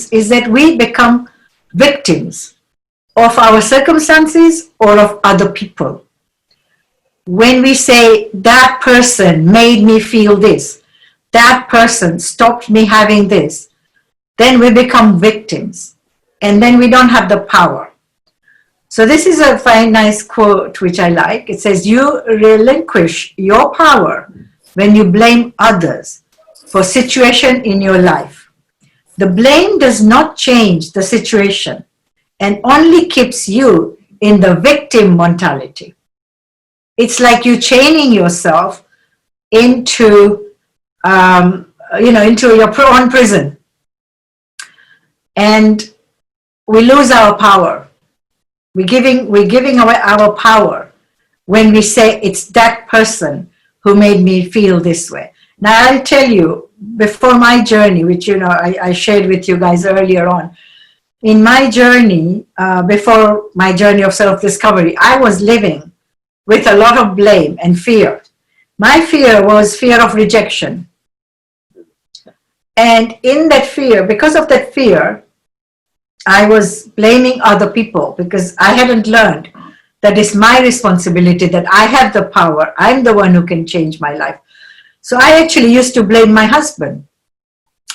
happens is that we become victims of our circumstances or of other people. When we say, that person made me feel this, that person stopped me having this, then we become victims, and then we don't have the power. So this is a very nice quote which I like. It says, you relinquish your power when you blame others for situation in your life. The blame does not change the situation and only keeps you in the victim mentality. It's like you chaining yourself into, into your own prison. And we lose our power. We're giving away our power when we say it's that person who made me feel this way. Now I'll tell you, before my journey, which I shared with you guys earlier on, in my journey, before my journey of self-discovery, I was living with a lot of blame and fear. My fear was fear of rejection. And in that fear, because of that fear, I was blaming other people because I hadn't learned that it's my responsibility, that I have the power. I'm the one who can change my life. So I actually used to blame my husband.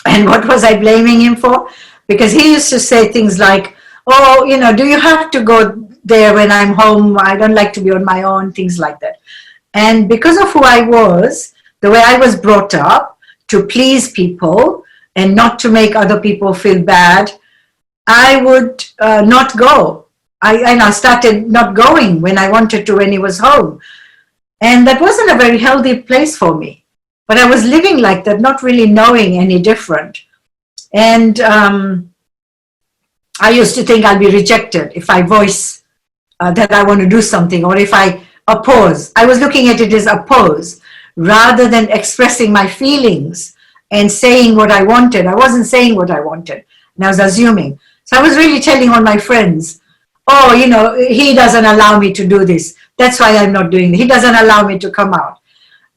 And what was I blaming him for? Because he used to say things like, oh, do you have to go there when I'm home? I don't like to be on my own, things like that. And because of who I was, the way I was brought up to please people and not to make other people feel bad, I would not go. I started not going when I wanted to when he was home. And that wasn't a very healthy place for me. But I was living like that, not really knowing any different. And I used to think I'll be rejected if I voice that I want to do something, or if I oppose. I was looking at it as oppose rather than expressing my feelings and saying what I wanted. I wasn't saying what I wanted, and I was assuming. So I was really telling all my friends, oh, he doesn't allow me to do this. That's why I'm not doing it. He doesn't allow me to come out.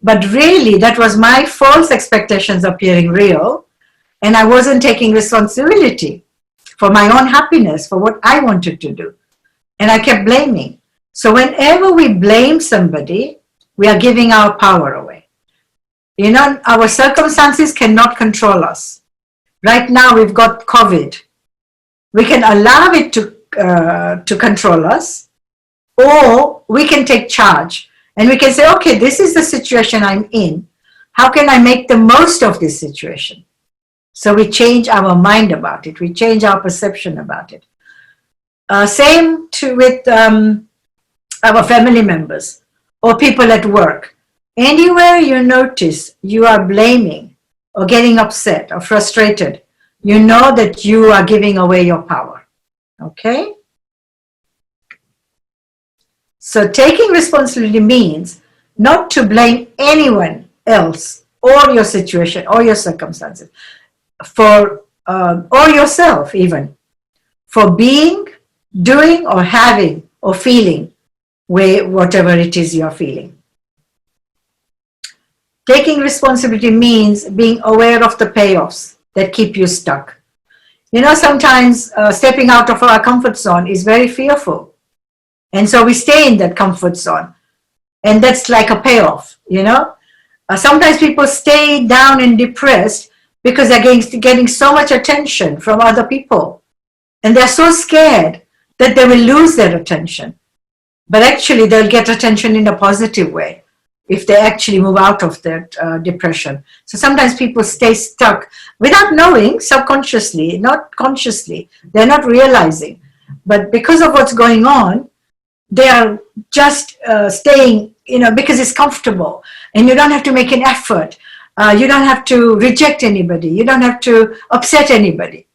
But really, that was my false expectations appearing real, and I wasn't taking responsibility for my own happiness, for what I wanted to do. And I kept blaming. So whenever we blame somebody, we are giving our power away. Our circumstances cannot control us. Right now, we've got COVID. We can allow it to control us, or we can take charge. And we can say, okay, this is the situation I'm in. How can I make the most of this situation? So we change our mind about it. We change our perception about it. Same with our family members or people at work. Anywhere you notice you are blaming or getting upset or frustrated, you know that you are giving away your power. Okay? So taking responsibility means not to blame anyone else or your situation or your circumstances or yourself even for being, doing, or having or feeling whatever it is you're feeling. Taking responsibility means being aware of the payoffs that keep you stuck. Sometimes stepping out of our comfort zone is very fearful. And so we stay in that comfort zone. And that's like a payoff, Sometimes people stay down and depressed because they're getting so much attention from other people. And they're so scared that they will lose their attention. But actually, they'll get attention in a positive way if they actually move out of that depression. So sometimes people stay stuck without knowing, subconsciously, not consciously. They're not realizing. But because of what's going on, they are just staying, because it's comfortable. And you don't have to make an effort. You don't have to reject anybody. You don't have to upset anybody.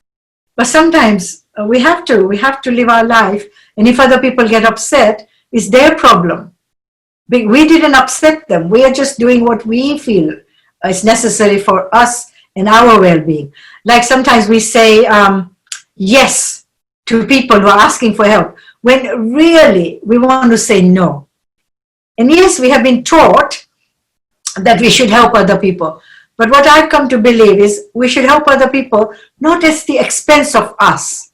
But sometimes we have to live our life. And if other people get upset, it's their problem. We didn't upset them. We are just doing what we feel is necessary for us and our well-being. Like sometimes we say yes to people who are asking for help, when really we want to say no. And yes, we have been taught that we should help other people. But what I've come to believe is we should help other people, not at the expense of us.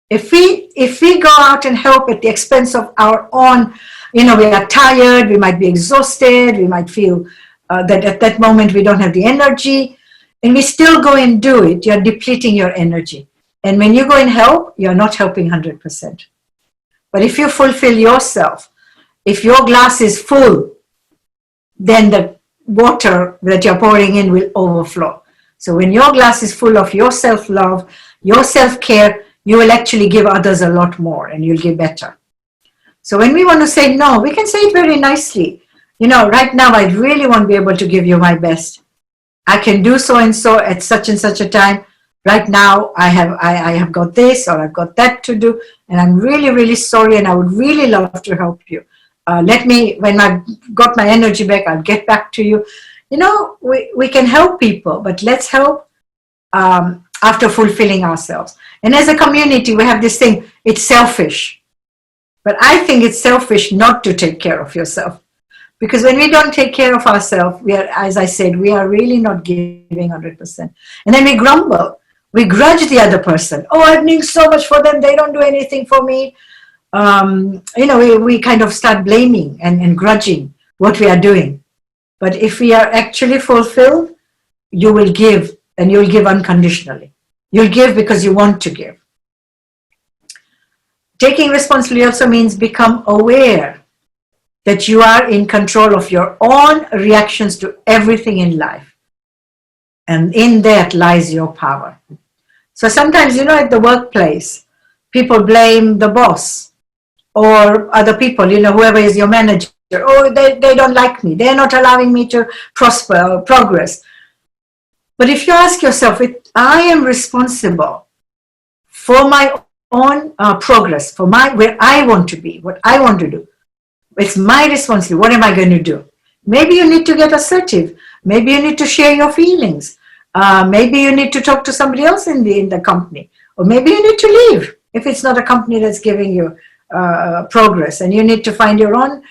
If we go out and help at the expense of our own, we are tired, we might be exhausted, we might feel that at that moment we don't have the energy, and we still go and do it, you're depleting your energy. And when you go and help, you're not helping 100%. But if you fulfill yourself, if your glass is full, then the water that you're pouring in will overflow. So when your glass is full of your self-love, your self-care, you will actually give others a lot more and you'll give better. So when we want to say no, we can say it very nicely. Right now I really won't be able to give you my best. I can do so and so at such and such a time. Right now I have got this or I've got that to do, and I'm really, really sorry, and I would really love to help you. When I've got my energy back, I'll get back to you. We can help people, but let's help after fulfilling ourselves. And as a community, we have this thing, it's selfish. But I think it's selfish not to take care of yourself. Because when we don't take care of ourselves, as I said, we are really not giving 100%. And then we grumble. We grudge the other person. Oh, I'm doing so much for them. They don't do anything for me. We kind of start blaming and grudging what we are doing. But if we are actually fulfilled, you will give, and you'll give unconditionally. You'll give because you want to give. Taking responsibility also means become aware that you are in control of your own reactions to everything in life. And in that lies your power. So sometimes, at the workplace, people blame the boss or other people, whoever is your manager. Oh, they don't like me. They're not allowing me to prosper or progress. But if you ask yourself, I am responsible for my own progress, for where I want to be, what I want to do. It's my responsibility. What am I going to do? Maybe you need to get assertive. Maybe you need to share your feelings. Maybe you need to talk to somebody else in the company. Or maybe you need to leave if it's not a company that's giving you progress, and you need to find your own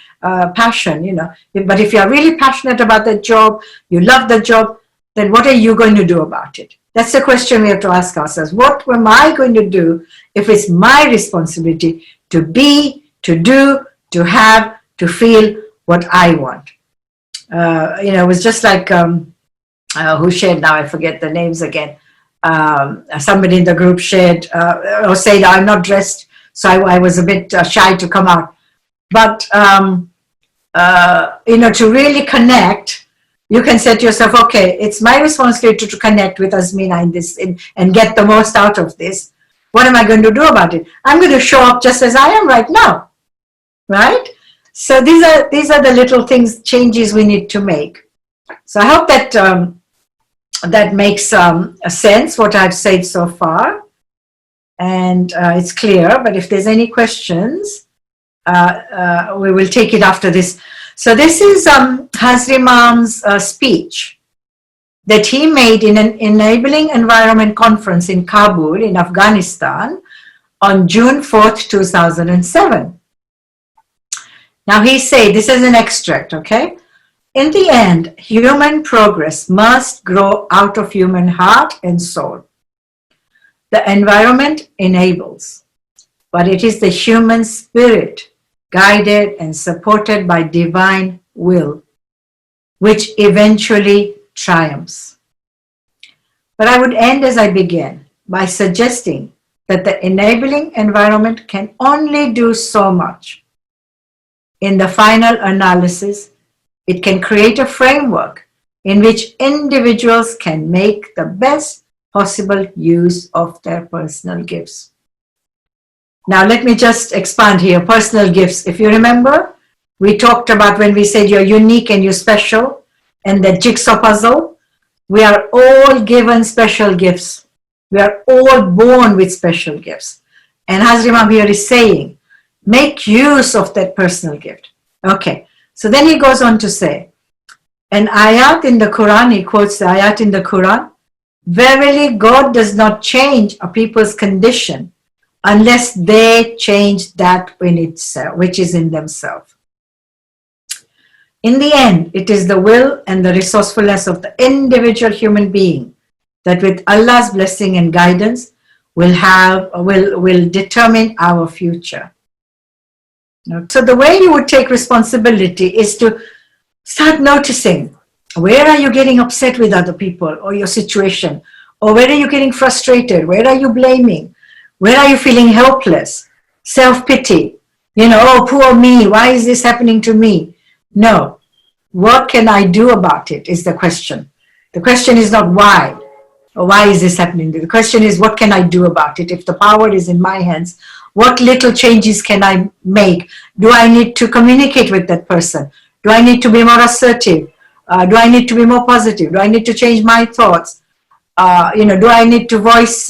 passion, But if you're really passionate about that job, you love the job, then what are you going to do about it? That's the question we have to ask ourselves. What am I going to do if it's my responsibility to be, to do, to have, to feel what I want? It was just like, who shared now? I forget the names again. Somebody in the group shared or said, I'm not dressed, so I was a bit shy to come out. But, to really connect, you can say to yourself, okay, it's my responsibility to connect with Azmina and get the most out of this. What am I going to do about it? I'm going to show up just as I am right now, right? So these are the little things, changes we need to make. So I hope that that makes a sense, what I've said so far. And it's clear, but if there's any questions, we will take it after this. So this is Hazrimam's speech that he made in an Enabling Environment Conference in Kabul in Afghanistan on June 4th, 2007. Now he said, this is an extract, okay? In the end, human progress must grow out of human heart and soul. The environment enables, but it is the human spirit, guided and supported by divine will, which eventually triumphs. But I would end as I began by suggesting that the enabling environment can only do so much. In the final analysis, it can create a framework in which individuals can make the best possible use of their personal gifts. Now, let me just expand here. Personal gifts. If you remember, we talked about when we said you're unique and you're special, and the jigsaw puzzle, we are all given special gifts. We are all born with special gifts. And Hazrimam here is saying, make use of that personal gift. Okay. So then he goes on to say, an ayat in the Quran, he quotes the ayat in the Quran, verily God does not change a people's condition unless they change that in itself, which is in themselves. In the end, it is the will and the resourcefulness of the individual human being that with Allah's blessing and guidance will determine our future. So the way you would take responsibility is to start noticing, where are you getting upset with other people or your situation? Or where are you getting frustrated? Where are you blaming? Where are you feeling helpless? Self-pity. Oh, poor me, why is this happening to me? No. What can I do about it is the question. The question is not why, or why is this happening? The question is, what can I do about it? If the power is in my hands, what little changes can I make? Do I need to communicate with that person? Do I need to be more assertive? Do I need to be more positive? Do I need to change my thoughts? Do I need to voice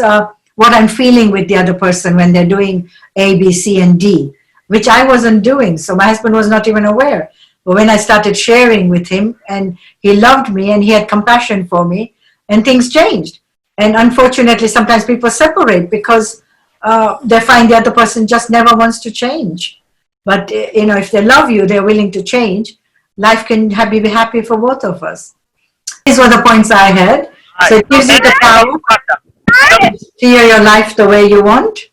what I'm feeling with the other person when they're doing A, B, C, and D, which I wasn't doing. So my husband was not even aware. But when I started sharing with him, and he loved me and he had compassion for me, and things changed. And unfortunately, sometimes people separate because they find the other person just never wants to change. But if they love you, they're willing to change. Life can be happy for both of us. These were the points I had. So it gives you the power to steer your life the way you want.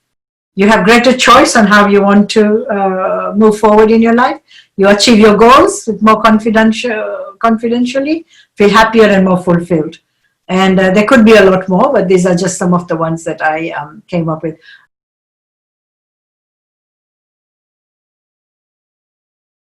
You have greater choice on how you want to move forward in your life. You achieve your goals with more confidentially, feel happier and more fulfilled. And there could be a lot more, but these are just some of the ones that I came up with.